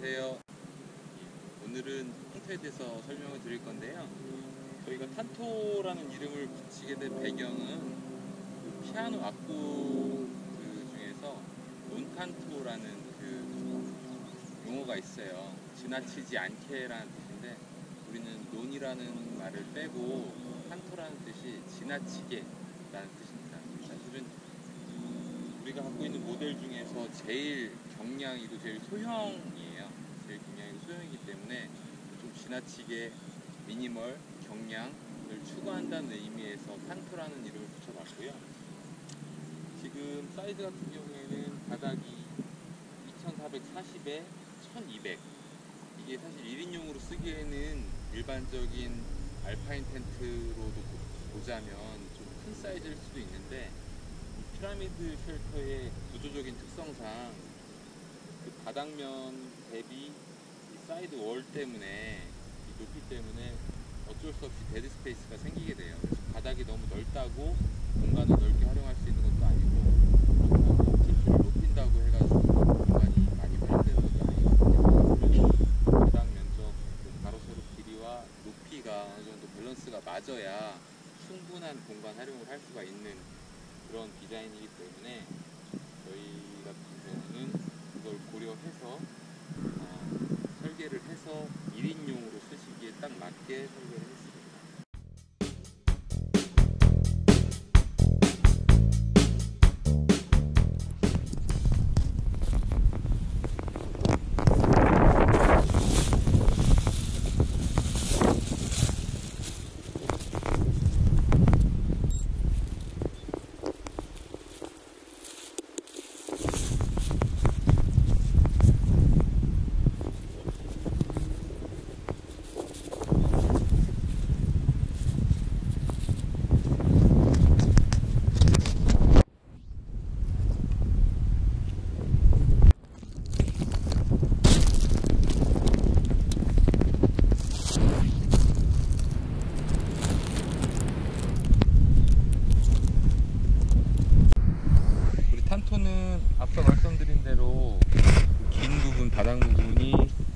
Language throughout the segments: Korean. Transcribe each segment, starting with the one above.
안녕하세요. 오늘은 탄토에 대해서 설명을 드릴 건데요. 저희가 탄토라는 이름을 붙이게 된 배경은 그 피아노 악보 중에서 논탄토라는 용어가 있어요. 지나치지 않게라는 뜻인데 우리는 논이라는 말을 빼고 탄토라는 뜻이 지나치게라는 뜻입니다. 사실은 우리가 갖고 있는 모델 중에서 제일 경량이고 제일 소형이에요. 제일 경량이고 소형이기 때문에 좀 지나치게 미니멀, 경량을 추구한다는 의미에서 탄토라는 이름을 붙여봤고요. 지금 사이즈 같은 경우에는 바닥이 2440에 1200. 이게 사실 1인용으로 쓰기에는 일반적인 알파인 텐트로 보자면 좀 큰 사이즈일 수도 있는데 피라미드 쉘터의 구조적인 특성상 그 바닥면 대비 이 사이드 월 때문에 이 높이 때문에 어쩔 수 없이 데드 스페이스가 생기게 돼요. 그래서 바닥이 너무 넓다고 공간을 넓게 활용할 수 있는 것도 아니고 깊이를 높인다고 해가지고 공간이 많이 활용되는 것도 아니거든요. 바닥 면적, 가로 세로 길이와 높이가 어느 정도 밸런스가 맞아야 충분한 공간 활용을 할 수가 있는 그런 디자인이기 때문에 저희 같은 경우는 그걸 고려해서 설계를 해서 1인용으로 쓰시기에 딱 맞게 설계를 했습니다. 탄토는 앞서 말씀드린 대로 긴 부분, 바닥 부분이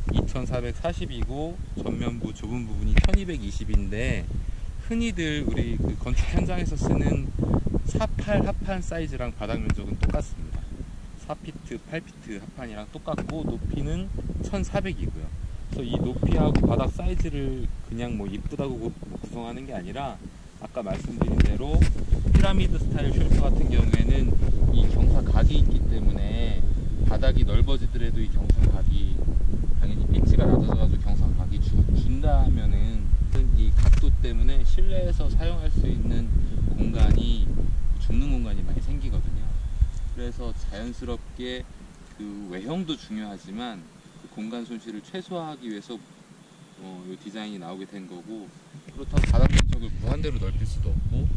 2440이고 전면부 좁은 부분이 1220인데 흔히들 우리 그 건축 현장에서 쓰는 48 합판 사이즈랑 바닥 면적은 똑같습니다. 4피트, 8피트 합판이랑 똑같고 높이는 1400이고요. 그래서 이 높이하고 바닥 사이즈를 그냥 뭐 이쁘다고 구성하는 게 아니라 아까 말씀드린 대로 피라미드 스타일 쉘터 같은 경우에는 이 경사각이 있기 때문에 바닥이 넓어지더라도 이 경사각이 당연히 피치가 낮아져가지고 경사각이 준다면은 이 각도 때문에 실내에서 사용할 수 있는 공간이 좁는 공간이 많이 생기거든요. 그래서 자연스럽게 그 외형도 중요하지만 그 공간 손실을 최소화하기 위해서 이 디자인이 나오게 된 거고, 그렇다고 바닥 면적을 무한대로 넓힐 수도 없고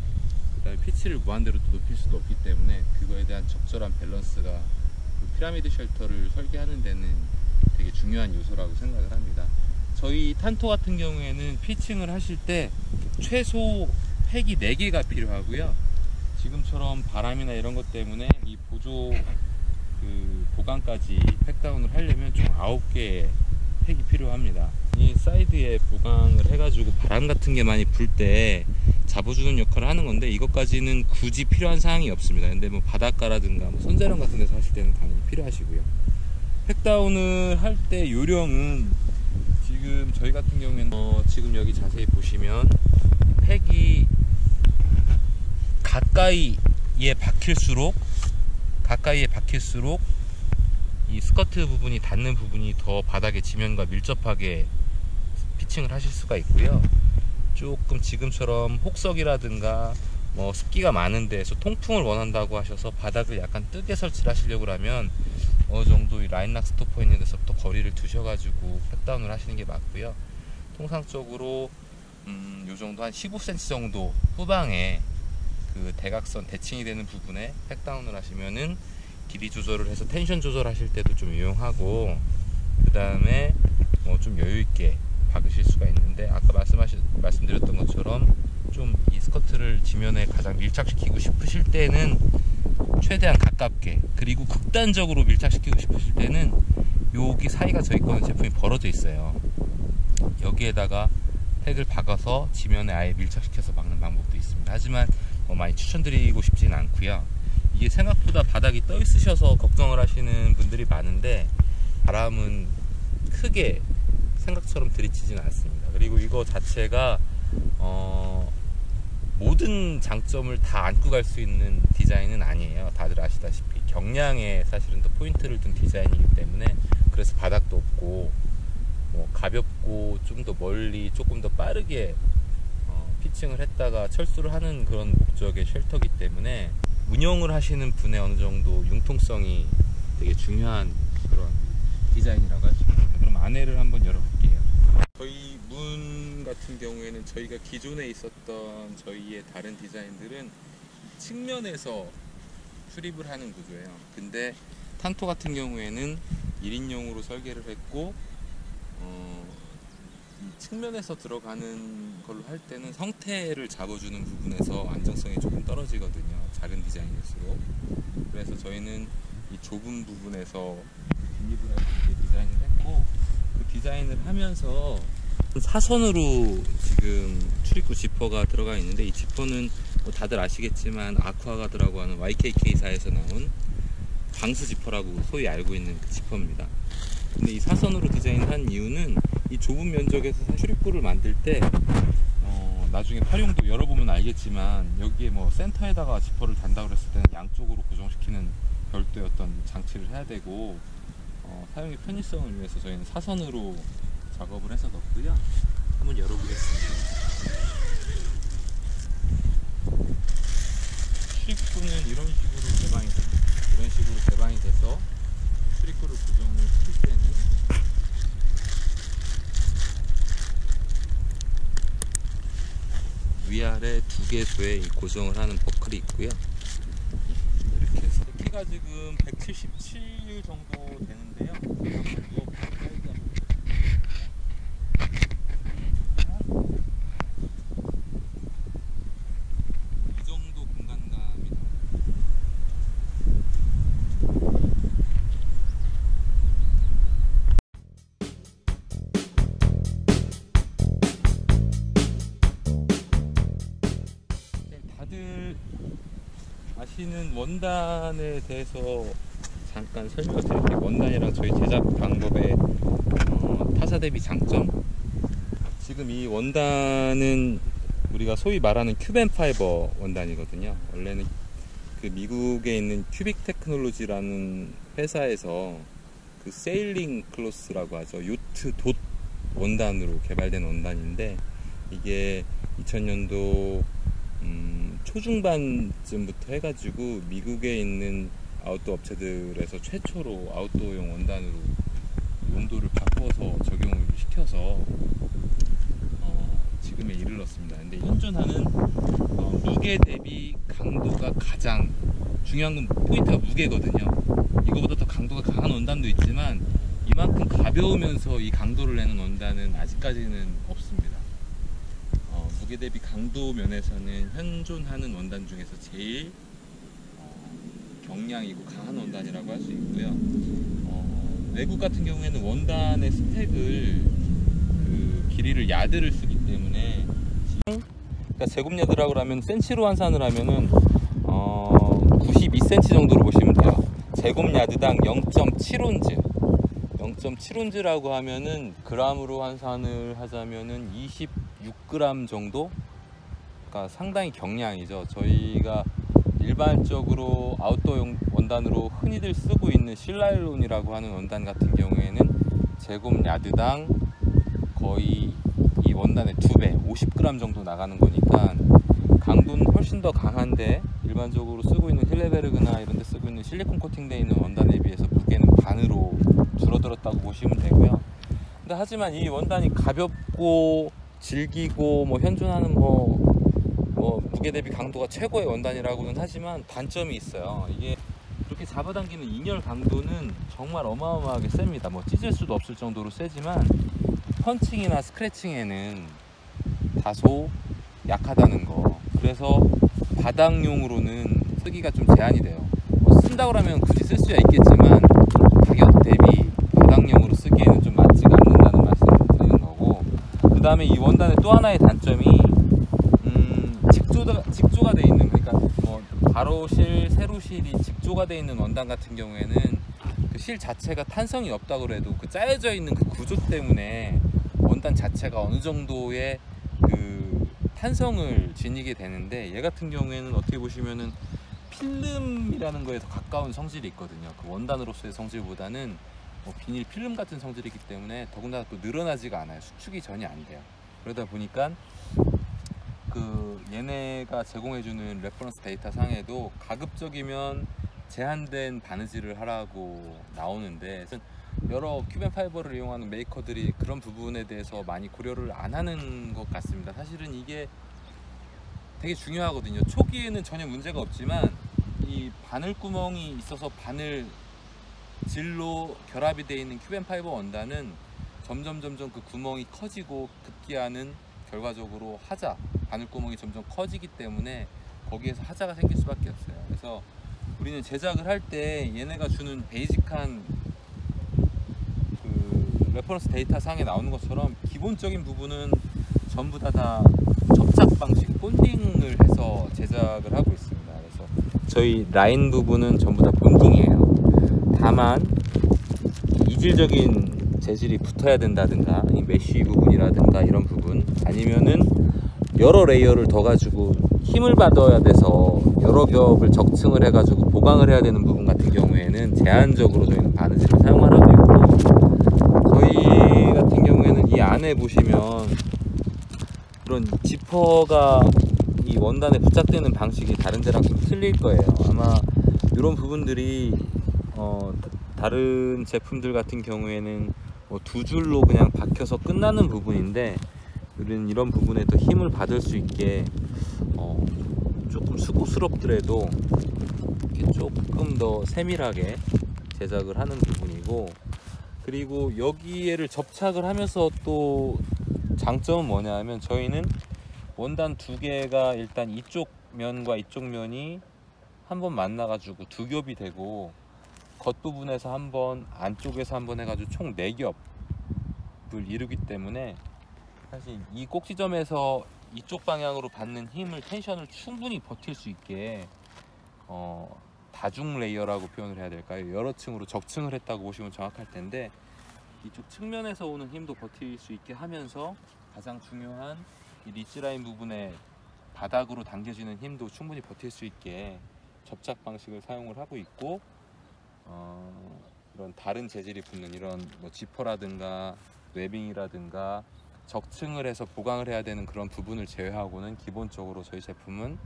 그다음에 피치를 무한대로 또 높일 수도 없기 때문에 그거에 대한 적절한 밸런스가 그 피라미드 쉘터를 설계하는 데는 되게 중요한 요소라고 생각을 합니다. 저희 탄토 같은 경우에는 피칭을 하실 때 최소 팩이 4개가 필요하고요. 지금처럼 바람이나 이런 것 때문에 이 보조 보강까지 팩다운을 하려면 총 9개의 팩이 필요합니다. 이 사이드에 보강을 해가지고 바람 같은 게 많이 불 때 잡아주는 역할을 하는 건데 이것까지는 굳이 필요한 사항이 없습니다. 근데 뭐 바닷가라든가 뭐 선자령 같은 데서 하실 때는 당연히 필요하시고요. 팩다운을 할 때 요령은 지금 저희 같은 경우에는 지금 여기 자세히 보시면 팩이 가까이에 박힐수록 이 스커트 부분이 닿는 부분이 더 바닥의 지면과 밀접하게 피칭을 하실 수가 있고요. 조금 지금처럼 혹석이라든가 뭐 습기가 많은 데에서 통풍을 원한다고 하셔서 바닥을 약간 뜨게 설치를 하시려고 하면 어느 정도 이 라인락 스토퍼 있는 데서부터 거리를 두셔가지고 팩다운을 하시는 게 맞고요. 통상적으로 요 정도 한 15cm 정도 후방에 그 대각선 대칭이 되는 부분에 팩다운을 하시면은 길이 조절을 해서 텐션 조절하실 때도 좀 유용하고, 그 다음에 좀 여유있게 박으실 수가 있는데 아까 말씀드렸던 것처럼 좀 이 스커트를 지면에 가장 밀착시키고 싶으실 때는 최대한 가깝게, 그리고 극단적으로 밀착시키고 싶으실 때는 여기 사이가 저희 거는 제품이 벌어져 있어요. 여기에다가 택을 박아서 지면에 아예 밀착시켜서 막는 방법도 있습니다. 하지만 많이 추천드리고 싶지는 않고요. 이게 생각보다 바닥이 떠 있으셔서 걱정을 하시는 분들이 많은데 바람은 크게 생각처럼 들이치지는 않습니다. 그리고 이거 자체가 모든 장점을 다 안고 갈 수 있는 디자인은 아니에요. 다들 아시다시피 경량에 사실은 더 포인트를 둔 디자인이기 때문에, 그래서 바닥도 없고 가볍고 좀 더 멀리 조금 더 빠르게 피칭을 했다가 철수를 하는 그런 목적의 쉘터기 때문에 운영을 하시는 분의 어느 정도 융통성이 되게 중요한 그런 디자인이라고 할 수 있습니다. 그럼 안에를 한번 열어볼게요. 저희 문 같은 경우에는 저희가 기존에 있었던 저희의 다른 디자인들은 측면에서 출입을 하는 구조예요. 근데 탄토 같은 경우에는 1인용으로 설계를 했고 이 측면에서 들어가는 걸로 할 때는 성태를 잡아주는 부분에서 안정성이 조금 떨어지거든요. 작은 디자인일수록. 그래서 저희는 이 좁은 부분에서 진입을 할 수 있게 디자인을 했고, 그 디자인을 하면서 사선으로 지금 출입구 지퍼가 들어가 있는데, 이 지퍼는 다들 아시겠지만 아쿠아가드라고 하는 YKK사에서 나온 방수 지퍼라고 소위 알고 있는 그 지퍼입니다. 근데 이 사선으로 디자인한 이유는 이 좁은 면적에서 출입구를 만들 때 나중에 활용도 열어보면 알겠지만, 여기에 센터에다가 지퍼를 단다고 했을 때는 양쪽으로 고정시키는 별도의 어떤 장치를 해야 되고, 사용의 편의성을 위해서 저희는 사선으로 작업을 해서 넣었고요. 한번 열어보겠습니다. 출입구는 이런 식으로 개방이 돼서 출입구를 고정을 시킬 때는 위아래 두 개소에 고정을 하는 버클이 있고요. 이렇게 해서 키가 지금 177 정도 되는데요. 한번 누워볼까요? 이 정도 공간감이다. 다들 아시는 원단에 대해서 잠깐 설명을 드릴게요. 원단이랑 저희 제작 방법의 타사 대비 장점. 지금 이 원단은 우리가 소위 말하는 큐벤 파이버 원단이거든요. 원래는 그 미국에 있는 큐빅 테크놀로지라는 회사에서 그 세일링 클로스라고 하죠. 요트 돛 원단으로 개발된 원단인데, 이게 2000년도 초중반쯤부터 해가지고 미국에 있는 아웃도어 업체들에서 최초로 아웃도어용 원단으로 용도를 바꿔서 적용을 시켜서 지금에 이르렀습니다. 근데 현존하는 무게 대비 강도가 가장 중요한 건 포인트가 무게거든요. 이거보다 더 강도가 강한 원단도 있지만 이만큼 가벼우면서 이 강도를 내는 원단은 아직까지는 없습니다. 무게 대비 강도 면에서는 현존하는 원단 중에서 제일 경량이고 강한 원단이라고 할 수 있고요. 외국 같은 경우에는 원단의 스펙을 그 길이를 야드를 쓰기 때문에, 그러니까 제곱 야드라고 하면 센치로 환산을 하면은 92cm 정도로 보시면 돼요. 제곱 야드당 0.7온즈 0.7온즈라고 하면은 그람으로 환산을 하자면은 26g 정도? 그러니까 상당히 경량이죠. 저희가 일반적으로 아웃도어용 원단으로 흔히들 쓰고 있는 실라일론이라고 하는 원단 같은 경우에는 제곱 야드당 거의 이 원단의 2배, 50g 정도 나가는 거니까 강도는 훨씬 더 강한데, 일반적으로 쓰고 있는 힐레베르그나 이런 데 쓰고 있는 실리콘 코팅되어 있는 원단에 비해서 무게는 반으로 줄어들었다고 보시면 되고요. 근데 하지만 이 원단이 가볍고 질기고 현존하는 무게 대비 강도가 최고의 원단이라고는 하지만 단점이 있어요. 이게 그렇게 잡아당기는 인열 강도는 정말 어마어마하게 셉니다. 찢을 수도 없을 정도로 세지만 펀칭이나 스크래칭에는 다소 약하다는 거. 그래서 바닥용으로는 쓰기가 좀 제한이 돼요. 쓴다고 하면 굳이 쓸 수야 있겠지만 가격 대비 바닥용으로 쓰기에는 좀 맞지가 않는다는 말씀을 드리는 거고, 그 다음에 이 원단의 또 하나의 단점이 직조가 돼 있는, 그러니까 뭐 가로실, 세로실이 직조가 돼 있는 원단 같은 경우에는 그 실 자체가 탄성이 없다고 그래도 그 짜여져 있는 그 구조 때문에 원단 자체가 어느 정도의 그 탄성을 지니게 되는데, 얘 같은 경우에는 어떻게 보시면은 필름이라는 거에 더 가까운 성질이 있거든요. 그 원단으로서의 성질보다는 뭐 비닐 필름 같은 성질이기 때문에 더군다나 또 늘어나지가 않아요. 수축이 전혀 안 돼요. 그러다 보니까 그 얘네가 제공해주는 레퍼런스 데이터 상에도 가급적이면 제한된 바느질을 하라고 나오는데, 여러 큐벤파이버를 이용하는 메이커들이 그런 부분에 대해서 많이 고려를 안 하는 것 같습니다. 사실은 이게 되게 중요하거든요. 초기에는 전혀 문제가 없지만 이 바늘구멍이 있어서 바늘 질로 결합이 되어 있는 큐벤파이버 원단은 점점 그 구멍이 커지고 급기야는 결과적으로 하자, 바늘구멍이 점점 커지기 때문에 거기에서 하자가 생길 수밖에 없어요. 그래서 우리는 제작을 할 때 얘네가 주는 베이직한 그 레퍼런스 데이터 상에 나오는 것처럼 기본적인 부분은 전부 다 접착 방식, 본딩을 해서 제작을 하고 있습니다. 그래서 저희 라인 부분은 전부 다 본딩이에요. 다만 이질적인 재질이 붙어야 된다든가, 이 메쉬 부분이라든가 이런 부분, 아니면은 여러 레이어를 더 가지고 힘을 받아야 돼서 여러 겹을 적층을 해가지고 보강을 해야 되는 부분 같은 경우에는 제한적으로 저희는 바느질을 사용을 하고 있고, 저희 같은 경우에는 이 안에 보시면 그런 지퍼가 이 원단에 부착되는 방식이 다른 데랑 좀 틀릴 거예요. 아마 이런 부분들이 다른 제품들 같은 경우에는 뭐 두 줄로 그냥 박혀서 끝나는 부분인데, 우리는 이런 부분에 더 힘을 받을 수 있게 조금 수고스럽더라도 이렇게 조금 더 세밀하게 제작을 하는 부분이고, 그리고 여기에를 접착을 하면서 또 장점은 뭐냐 하면, 저희는 원단 두 개가 일단 이쪽 면과 이쪽 면이 한번 만나 가지고 두 겹이 되고, 겉부분에서 한번, 안쪽에서 한번 해가지고 총 4겹을 이루기 때문에 사실 이 꼭지점에서 이쪽 방향으로 받는 힘을, 텐션을 충분히 버틸 수 있게 다중 레이어라고 표현을 해야 될까요? 여러 층으로 적층을 했다고 보시면 정확할 텐데, 이쪽 측면에서 오는 힘도 버틸 수 있게 하면서 가장 중요한 이 리치 라인 부분에 바닥으로 당겨지는 힘도 충분히 버틸 수 있게 접착 방식을 사용을 하고 있고, 이런 다른 재질이 붙는 이런 뭐 지퍼라든가 웨빙이라든가 적층을 해서 보강을 해야 되는 그런 부분을 제외하고는 기본적으로 저희 제품은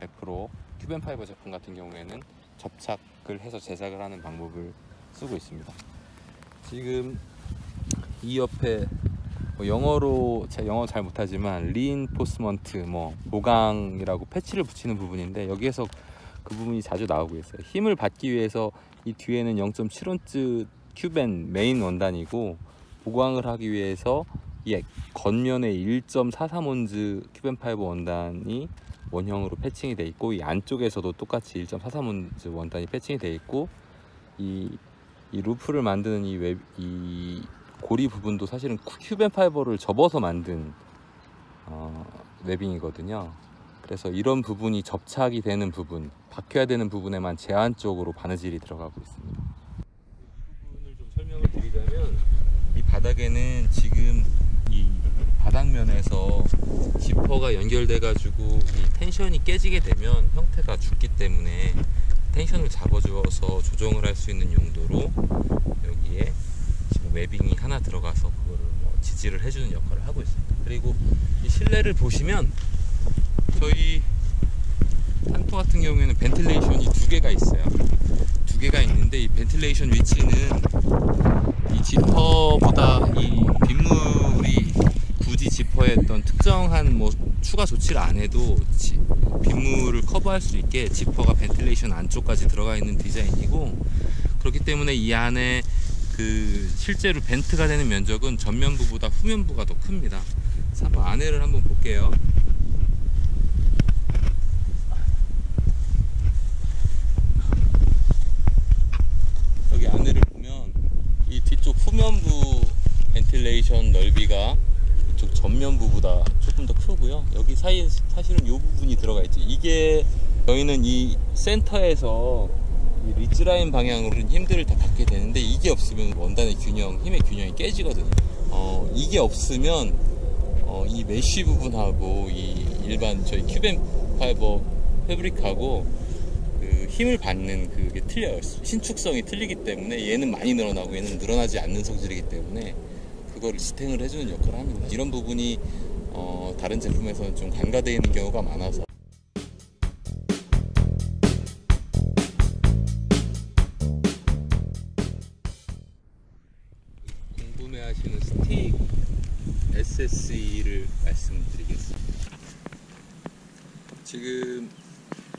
100% 큐벤파이버 제품 같은 경우에는 접착을 해서 제작을 하는 방법을 쓰고 있습니다. 지금 이 옆에 뭐 영어로, 제가 영어 잘 못하지만 리인포스먼트, 뭐 보강이라고 패치를 붙이는 부분인데, 여기에서 그 부분이 자주 나오고 있어요. 힘을 받기 위해서 이 뒤에는 0.7온츠 큐벤 메인 원단이고, 보강을 하기 위해서 이 겉면에 1.43온즈 큐벤파이버 원단이 원형으로 패칭이 되어 있고, 이 안쪽에서도 똑같이 1.43온즈 원단이 패칭이 되어 있고, 이 루프를 만드는 이 고리 부분도 사실은 큐벤파이버를 접어서 만든 웨빙이거든요. 그래서 이런 부분이 접착이 되는 부분, 박혀야 되는 부분에만 제한적으로 바느질이 들어가고 있습니다. 이 부분을 좀 설명을 드리자면, 이 바닥에는 지금 이 바닥면에서 지퍼가 연결돼 가지고 이 텐션이 깨지게 되면 형태가 죽기 때문에 텐션을 잡아주어서 조정을 할 수 있는 용도로 여기에 지금 웨빙이 하나 들어가서 그거를 뭐 지지를 해주는 역할을 하고 있습니다. 그리고 이 실내를 보시면 저희 탄토 같은 경우에는 벤틸레이션이 2개가 있어요. 2개가 있는데, 이 벤틸레이션 위치는 이 지퍼보다 이 빗물이 굳이 지퍼에 어떤 특정한 뭐 추가 조치를 안 해도 빗물을 커버할 수 있게 지퍼가 벤틸레이션 안쪽까지 들어가 있는 디자인이고, 그렇기 때문에 이 안에 그 실제로 벤트가 되는 면적은 전면부보다 후면부가 더 큽니다. 그래서 한번 안에를 한번 볼게요. 여기 안에를 보면 이 뒤쪽 전면부보다 조금 더 크고요. 여기 사이에 사실은 이 부분이 들어가 있죠. 이게 저희는 이 센터에서 이 리즈라인 방향으로는 힘들을 다 받게 되는데, 이게 없으면 원단의 균형, 힘의 균형이 깨지거든요. 이게 없으면 이 메쉬 부분하고 이 일반 저희 큐벤 파이버 패브릭하고 그 힘을 받는 그게 틀려요. 신축성이 틀리기 때문에 얘는 많이 늘어나고 얘는 늘어나지 않는 성질이기 때문에 그거를 지탱을 해주는 역할을 합니다. 이런 부분이 다른 제품에서는 좀 간과되어 있는 경우가 많아서. 궁금해하시는 스틱 SSE를 말씀드리겠습니다. 지금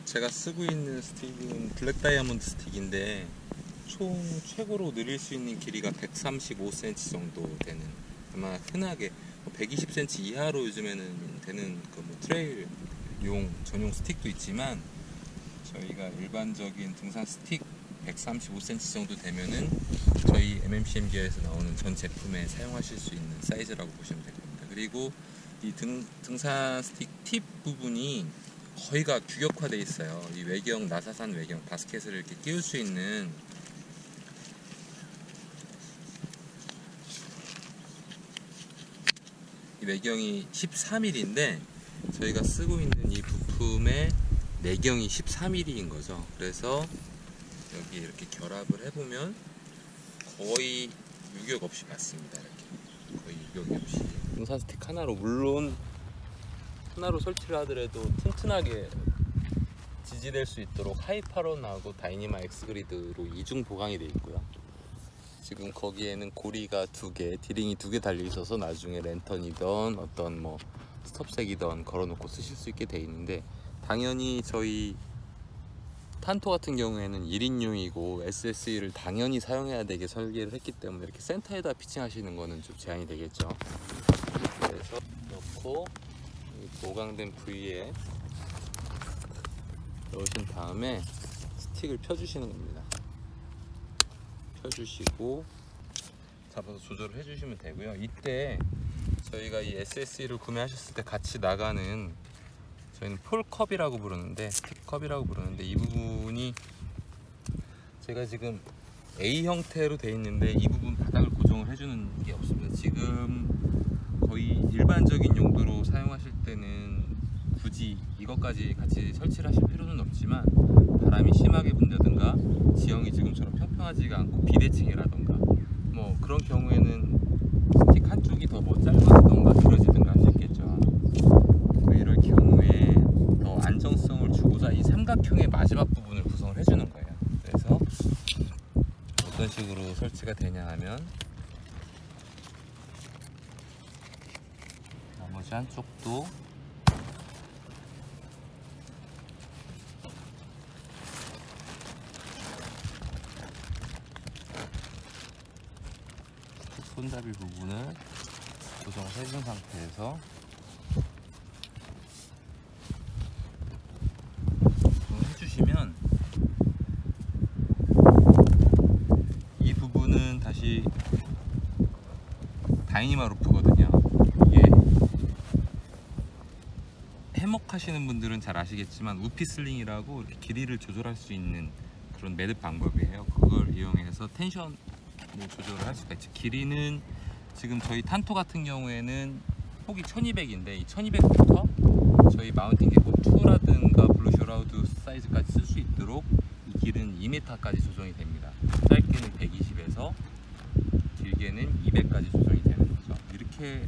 제가 쓰고 있는 스틱은 블랙 다이아몬드 스틱인데, 총 최고로 늘릴 수 있는 길이가 135cm 정도 되는, 아마 흔하게 120cm 이하로 요즘에는 되는 그 뭐 트레일용 전용 스틱도 있지만, 저희가 일반적인 등산 스틱 135cm 정도 되면은 저희 MMCM 기어에서 나오는 전 제품에 사용하실 수 있는 사이즈라고 보시면 될 겁니다. 그리고 이 등산 스틱 팁 부분이 거의가 규격화되어 있어요. 이 외경, 나사산 외경, 바스켓을 이렇게 끼울 수 있는 이 외경이 13mm인데, 저희가 쓰고 있는 이 부품의 내경이 13mm인 거죠. 그래서 여기 이렇게 결합을 해보면 거의 유격 없이 맞습니다. 이렇게 거의 유격이 없이. 등산 스틱 하나로, 물론 하나로 설치를 하더라도 튼튼하게 지지될 수 있도록 하이파론하고 다이니마 X 그리드로 이중 보강이 되어 있고요. 지금 거기에는 고리가 2개, 디링이 2개 달려 있어서 나중에 랜턴이든 어떤 뭐 스톱색이든 걸어놓고 쓰실 수 있게 되어 있는데, 당연히 저희 탄토 같은 경우에는 1인용이고 SSE를 당연히 사용해야 되게 설계를 했기 때문에 이렇게 센터에다 피칭하시는 거는 좀 제한이 되겠죠. 그래서 넣고 보강된 부위에 넣으신 다음에 스틱을 펴주시는 겁니다. 펴주시고 잡아서 조절을 해주시면 되고요. 이때 저희가 이 SSE를 구매하셨을 때 같이 나가는, 저희는 폴컵이라고 부르는데, 스틱컵이라고 부르는데, 이 부분이 제가 지금 A 형태로 되어 있는데 이 부분 바닥을 고정을 해주는 게 없습니다. 지금 거의 일반적인 용도로 사용하실 때는 굳이 이것까지 같이 설치를 하실 필요는 없지만, 바람이 심하게 분다든가 지형이 지금처럼 평평하지가 않고 비대칭이라던가 뭐 그런 경우에는 스틱 한쪽이 더 뭐 짧아지던가 길어지던가 할 수 있겠죠. 이럴 경우에 더 안정성을 주고자 이 삼각형의 마지막 부분을 구성을 해주는 거예요. 그래서 어떤 식으로 설치가 되냐 하면, 나머지 한쪽도 손잡이 부분을 고정을 해준 상태에서 해주시면, 이 부분은 다시 다이니마 루프거든요. 이게 해먹 하시는 분들은 잘 아시겠지만 우피슬링이라고 이렇게 길이를 조절할 수 있는 그런 매듭 방법이에요. 그걸 이용해서 텐션을 조절을 할 수가 있죠. 길이는 지금 저희 탄토 같은 경우에는 폭이 1200인데, 이 1200부터 저희 마운틴 개코 2라든가 블루 슈라우드 사이즈까지 쓸 수 있도록 이 길은 2m까지 조정이 됩니다. 짧게는 120에서 길게는 200까지 조정이 되는 거죠. 이렇게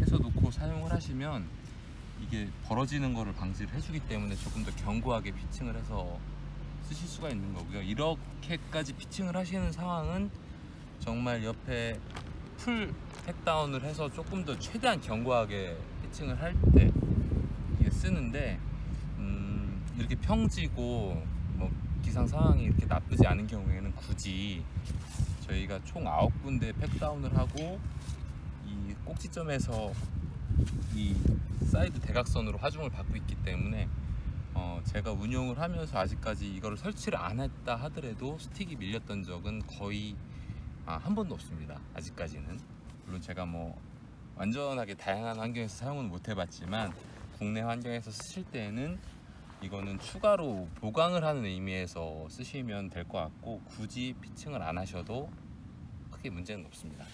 해서 놓고 사용을 하시면 이게 벌어지는 거를 방지를 해주기 때문에 조금 더 견고하게 피칭을 해서 쓰실 수가 있는 거고요. 이렇게까지 피칭을 하시는 상황은 정말 옆에 풀 팩다운을 해서 조금 더 최대한 견고하게 피칭을 할 때 이게 쓰는데, 이렇게 평지고 뭐 기상 상황이 이렇게 나쁘지 않은 경우에는 굳이 저희가 총 9군데 팩다운을 하고 이 꼭지점에서 이 사이드 대각선으로 하중을 받고 있기 때문에 제가 운용을 하면서 아직까지 이거를 설치를 안 했다 하더라도 스틱이 밀렸던 적은 거의 한 번도 없습니다. 아직까지는. 물론 제가 뭐 완전하게 다양한 환경에서 사용은 못 해봤지만 국내 환경에서 쓰실 때에는 이거는 추가로 보강을 하는 의미에서 쓰시면 될 것 같고, 굳이 피칭을 안 하셔도 크게 문제는 없습니다.